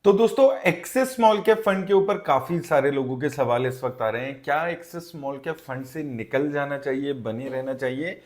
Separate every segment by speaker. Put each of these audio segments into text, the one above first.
Speaker 1: तो दोस्तों access small cap fund के ऊपर काफी सारे लोगों के सवाल इस वक्त आ रहे हैं। क्या एक्सेस स्मॉल कैप फंड से निकल जाना चाहिए, बने रहना चाहिए?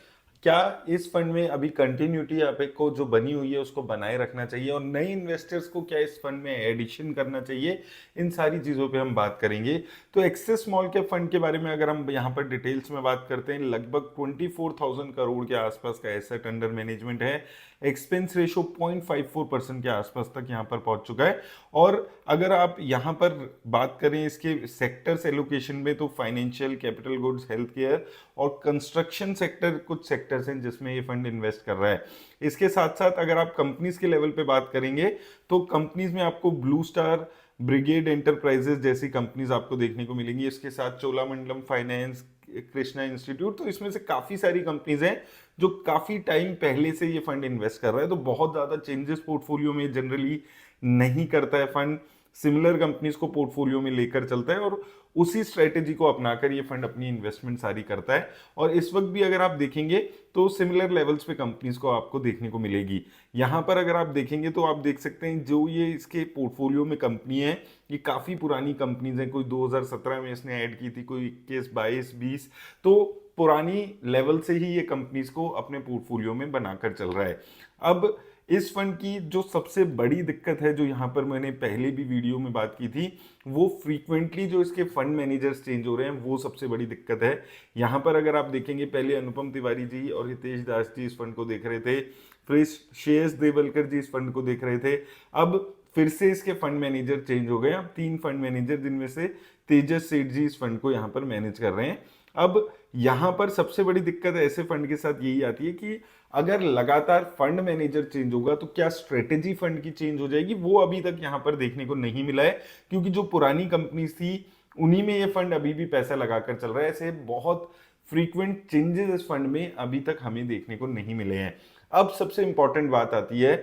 Speaker 1: क्या इस फंड में अभी कंटिन्यूटी आपको जो बनी हुई है उसको बनाए रखना चाहिए, और नए इन्वेस्टर्स को क्या इस फंड में एडिशन करना चाहिए? इन सारी चीजों पे हम बात करेंगे। तो एक्सेस स्मॉल कैप फंड के बारे में अगर हम यहाँ पर डिटेल्स में बात करते हैं, लगभग 24,000 करोड़ के आसपास का एसेट अंडर मैनेजमेंट है। एक्सपेंस रेशो 0.54% के आसपास तक यहाँ पर पहुंच चुका है। और अगर आप यहाँ पर बात करें इसके सेक्टर्स एलोकेशन में, तो financial, capital goods, health care और कंस्ट्रक्शन सेक्टर कुछ सेक्टर्स हैं जिसमें ये फंड इन्वेस्ट कर रहा है। इसके साथ साथ अगर आप कंपनीज के लेवल पे बात करेंगे तो कंपनीज में आपको ब्लू स्टार, ब्रिगेड एंटरप्राइजेस जैसी कंपनीज आपको देखने को मिलेंगी। इसके साथ चोलामंडलम फाइनेंस, कृष्णा इंस्टीट्यूट, तो इसमें से काफी सारी कंपनीज हैं जो काफी टाइम पहले से ये फंड इन्वेस्ट कर रहा है। तो बहुत ज्यादा चेंजेस पोर्टफोलियो में जनरली नहीं करता है फंड, सिमिलर कंपनीज को पोर्टफोलियो में लेकर चलता है और उसी स्ट्रेटेजी को अपनाकर ये फंड अपनी इन्वेस्टमेंट सारी करता है। और इस वक्त भी अगर आप देखेंगे तो सिमिलर लेवल्स पे कंपनीज को आपको देखने को मिलेगी। यहाँ पर अगर आप देखेंगे तो आप देख सकते हैं जो ये इसके पोर्टफोलियो में कंपनी है, ये काफी पुरानी कंपनीज हैं। कोई 2017 में इसने ऐड की थी, कोई 21, 22, 20, तो पुरानी लेवल से ही ये कंपनीज को अपने पोर्टफोलियो में बनाकर चल रहा है। अब इस फंड की जो सबसे बड़ी दिक्कत है, जो यहाँ पर मैंने पहले भी वीडियो में बात की थी, वो फ्रीक्वेंटली जो इसके फंड मैनेजर्स चेंज हो रहे हैं, वो सबसे बड़ी दिक्कत है। यहाँ पर अगर आप देखेंगे, पहले अनुपम तिवारी जी और हितेश दास जी इस फंड को देख रहे थे, फिर श्रेयस देवलकर जी इस फंड को देख रहे थे। अब फिर से इसके फंड मैनेजर चेंज हो गए। अब 3 फंड मैनेजर, जिनमें से तेजस सेठ जी इस फंड को यहाँ पर मैनेज कर रहे हैं। अब यहाँ पर सबसे बड़ी दिक्कत ऐसे फंड के साथ यही आती है कि अगर लगातार फंड मैनेजर चेंज होगा तो क्या स्ट्रेटेजी फंड की चेंज हो जाएगी? वो अभी तक यहाँ पर देखने को नहीं मिला है, क्योंकि जो पुरानी कंपनीज थी उन्हीं में ये फंड अभी भी पैसा लगाकर चल रहा है। ऐसे बहुत फ्रीक्वेंट चेंजेस इस फंड में अभी तक हमें देखने को नहीं मिले हैं। अब सबसे इंपॉर्टेंट बात आती है,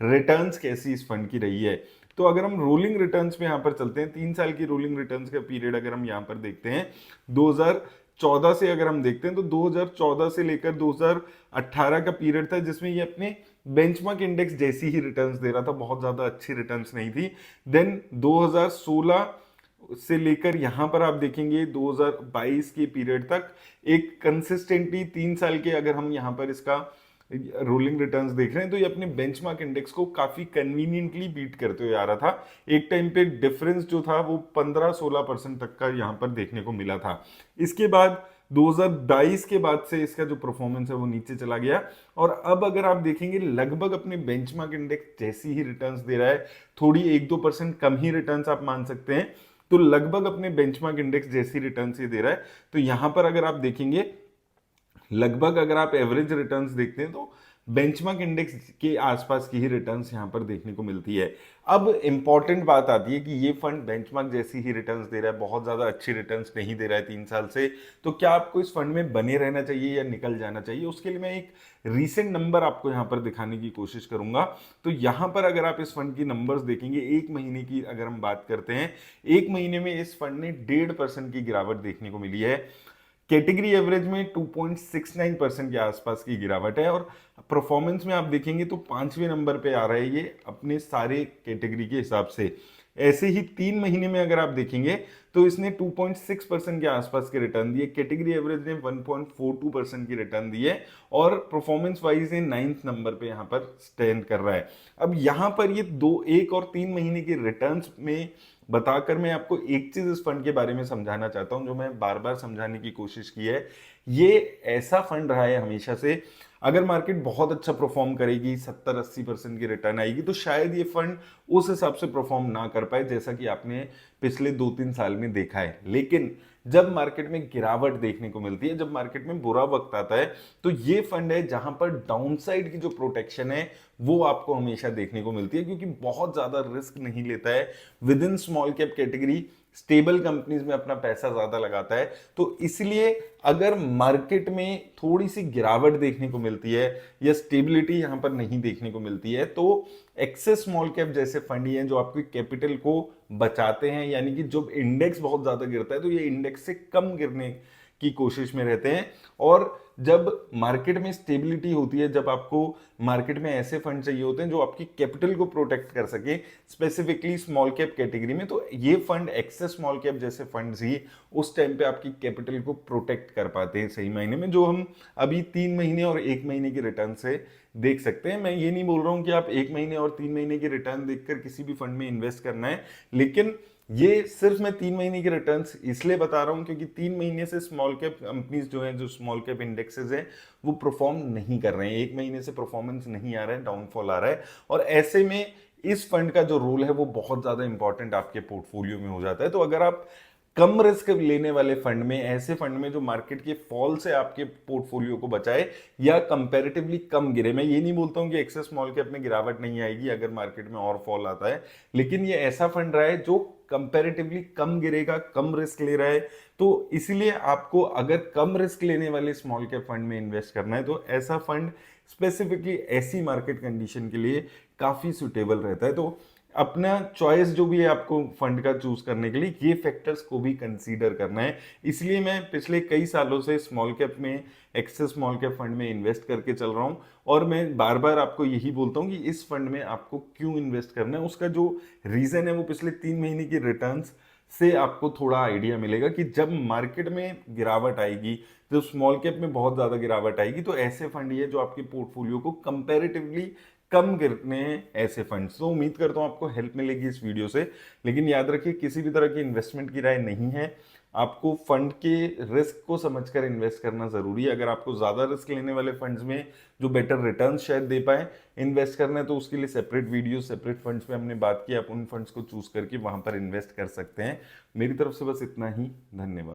Speaker 1: रिटर्न्स कैसी इस फंड की रही है। तो अगर हम रोलिंग रिटर्न्स में यहाँ पर चलते हैं, 3 साल की रोलिंग रिटर्न्स का पीरियड अगर हम यहाँ पर देखते हैं, 2014 से अगर हम देखते हैं तो 2014 से लेकर 2018 का पीरियड था जिसमें ये अपने बेंचमार्क इंडेक्स जैसी ही रिटर्न्स दे रहा था, बहुत ज्यादा अच्छी रिटर्न्स नहीं थी। देन 2016 से लेकर यहां पर आप देखेंगे 2022 के पीरियड तक एक कंसिस्टेंटली 3 साल के अगर हम यहां पर इसका रोलिंग रिटर्न्स देख रहे हैं तो ये अपने बेंचमार्क इंडेक्स को काफी कन्वीनियंटली बीट करते हुए आ रहा था। एक टाइम पे डिफरेंस जो था वो 15-16% तक का यहाँ पर देखने को मिला था। इसके बाद 2022 के बाद से इसका जो परफॉर्मेंस है वो नीचे चला गया, और अब अगर आप देखेंगे लगभग अपने बेंचमार्क इंडेक्स जैसी ही रिटर्न्स दे रहा है, थोड़ी 1-2% कम ही रिटर्न्स आप मान सकते हैं, तो लगभग अपने बेंचमार्क इंडेक्स जैसी रिटर्न्स ही दे रहा है। तो यहां पर अगर आप देखेंगे, लगभग अगर आप एवरेज रिटर्न्स देखते हैं तो बेंचमार्क इंडेक्स के आसपास की ही रिटर्न्स यहां पर देखने को मिलती है। अब इंपॉर्टेंट बात आती है कि ये फंड बेंचमार्क जैसी ही रिटर्न्स दे रहा है, बहुत ज्यादा अच्छी रिटर्न्स नहीं दे रहा है 3 साल से, तो क्या आपको इस फंड में बने रहना चाहिए या निकल जाना चाहिए? उसके लिए मैं एक रीसेंट नंबर आपको यहां पर दिखाने की कोशिश करूंगा। तो यहां पर अगर आप इस फंड की नंबर्स देखेंगे, एक महीने की अगर हम बात करते हैं, एक महीने में इस फंड ने 1.5% की गिरावट देखने को मिली है। कैटेगरी एवरेज में 2.69% के आसपास की गिरावट है, और परफॉर्मेंस में आप देखेंगे तो 5वें नंबर पे आ रहा है ये अपने सारे कैटेगरी के हिसाब से। ऐसे ही 3 महीने में अगर आप देखेंगे तो इसने 2.6% के आसपास के रिटर्न दिए, कैटेगरी एवरेज ने 1.42% की रिटर्न दी है, और परफॉर्मेंस वाइज ये 9th नंबर पे यहाँ पर स्टैंड कर रहा है। अब यहाँ पर ये 1 और 3 महीने के रिटर्न्स में बताकर मैं आपको एक चीज इस फंड के बारे में समझाना चाहता हूं, जो मैं बार बार समझाने की कोशिश की है। ये ऐसा फंड रहा है हमेशा से, अगर मार्केट बहुत अच्छा परफॉर्म करेगी, 70-80% की रिटर्न आएगी, तो शायद ये फंड उस हिसाब से परफॉर्म ना कर पाए जैसा कि आपने पिछले 2-3 साल में देखा है। लेकिन जब मार्केट में गिरावट देखने को मिलती है, जब मार्केट में बुरा वक्त आता है, तो ये फंड है जहां पर डाउनसाइड की जो प्रोटेक्शन है वो आपको हमेशा देखने को मिलती है, क्योंकि बहुत ज्यादा रिस्क नहीं लेता है, with in small cap category stable companies में अपना पैसा ज्यादा लगाता है। तो इसलिए अगर मार्केट में थोड़ी सी गिरावट देखने को मिलती है या स्टेबिलिटी यहां पर नहीं देखने को मिलती है, तो एक्सेस स्मॉल कैप जैसे फंड ही हैं जो आपके कैपिटल को बचाते हैं, यानी कि जब इंडेक्स बहुत ज्यादा गिरता है तो ये इंडेक्स से कम गिरने की कोशिश में रहते हैं। और जब मार्केट में स्टेबिलिटी होती है, जब आपको मार्केट में ऐसे फंड चाहिए होते हैं जो आपकी कैपिटल को प्रोटेक्ट कर सके, स्पेसिफिकली स्मॉल कैप कैटेगरी में, तो ये फंड एक्सेस स्मॉल कैप जैसे फंड्स ही उस टाइम पे आपकी कैपिटल को प्रोटेक्ट कर पाते हैं सही मायने में, जो हम अभी 3 महीने और 1 महीने की रिटर्न से देख सकते हैं। मैं ये नहीं बोल रहा हूं कि आप 1 महीने और 3 महीने की रिटर्न देखकर किसी भी फंड में इन्वेस्ट करना है, लेकिन ये सिर्फ मैं 3 महीने की रिटर्न्स इसलिए बता रहा हूं क्योंकि 3 महीने से स्मॉल कैप कंपनीज जो हैं, जो स्मॉल कैप इंडेक्सेस हैं, वो परफॉर्म नहीं कर रहे हैं। 1 महीने से परफॉर्मेंस नहीं आ रहा है, डाउनफॉल आ रहा है, और ऐसे में इस फंड का जो रोल है वो बहुत ज्यादा इंपॉर्टेंट आपके पोर्टफोलियो में हो जाता है। तो अगर आप कम रिस्क लेने वाले फंड में, ऐसे फंड में जो मार्केट के फॉल से आपके पोर्टफोलियो को बचाए या कंपैरेटिवली कम गिरे, मैं ये नहीं बोलता हूं कि एक्सेस स्मॉल कैप में गिरावट नहीं आएगी अगर मार्केट में और फॉल आता है, लेकिन ये ऐसा फंड रहा है जो कंपैरेटिवली कम गिरेगा, कम रिस्क ले रहा है। तो इसलिए आपको अगर कम रिस्क लेने वाले स्मॉल कैप फंड में इन्वेस्ट करना है तो ऐसा फंड स्पेसिफिकली ऐसी मार्केट कंडीशन के लिए काफी सुटेबल रहता है। तो अपना चॉइस जो भी है आपको फंड का चूज करने के लिए, ये फैक्टर्स को भी कंसीडर करना है। इसलिए मैं पिछले कई सालों से स्मॉल कैप में, एक्सेस स्मॉल कैप फंड में इन्वेस्ट करके चल रहा हूं, और मैं बार बार आपको यही बोलता हूं कि इस फंड में आपको क्यों इन्वेस्ट करना है। उसका जो रीजन है वो पिछले 3 महीने की रिटर्न्स से आपको थोड़ा आइडिया मिलेगा कि जब मार्केट में गिरावट आएगी, जब स्मॉल कैप में बहुत ज्यादा गिरावट आएगी, तो ऐसे फंड ही है जो आपके पोर्टफोलियो को कंपैरेटिवली कम गिरने हैं ऐसे फंड्स। तो उम्मीद करता हूं आपको हेल्प मिलेगी इस वीडियो से, लेकिन याद रखिए किसी भी तरह की इन्वेस्टमेंट की राय नहीं है। आपको फंड के रिस्क को समझकर इन्वेस्ट करना जरूरी है। अगर आपको ज्यादा रिस्क लेने वाले फंड्स में जो बेटर रिटर्न शायद दे पाए इन्वेस्ट करना है, तो उसके लिए सेपरेट वीडियो, सेपरेट फंड्स में हमने बात की, आप उन फंड्स को चूज करके वहां पर इन्वेस्ट कर सकते हैं। मेरी तरफ से बस इतना ही। धन्यवाद।